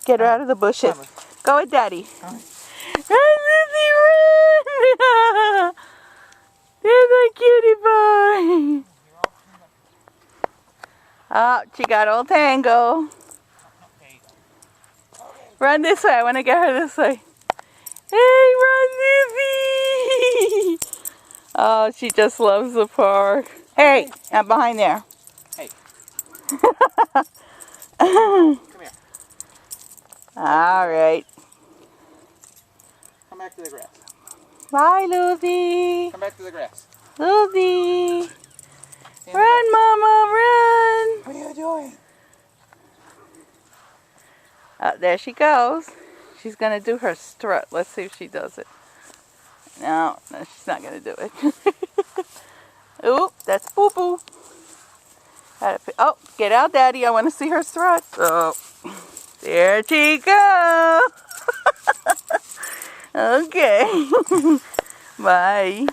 Get her out of the bushes. Go with Daddy. Come on. Run, Lizzie, run! There's a cutie boy. Oh, she got all tangled. Run this way. I want to get her this way. Hey, run, Lizzie! Oh, she just loves the park. Hey, I'm behind there. Hey. Come here. All right. Come back to the grass. Bye, Lucy. Come back to the grass. Lucy. Run, Mama, run. What are you doing? There she goes. She's going to do her strut. Let's see if she does it. No, she's not going to do it. Oop, that's boo-boo. Oh, get out, Daddy. I want to see her strut. Oh, there she goes. Okay. Bye.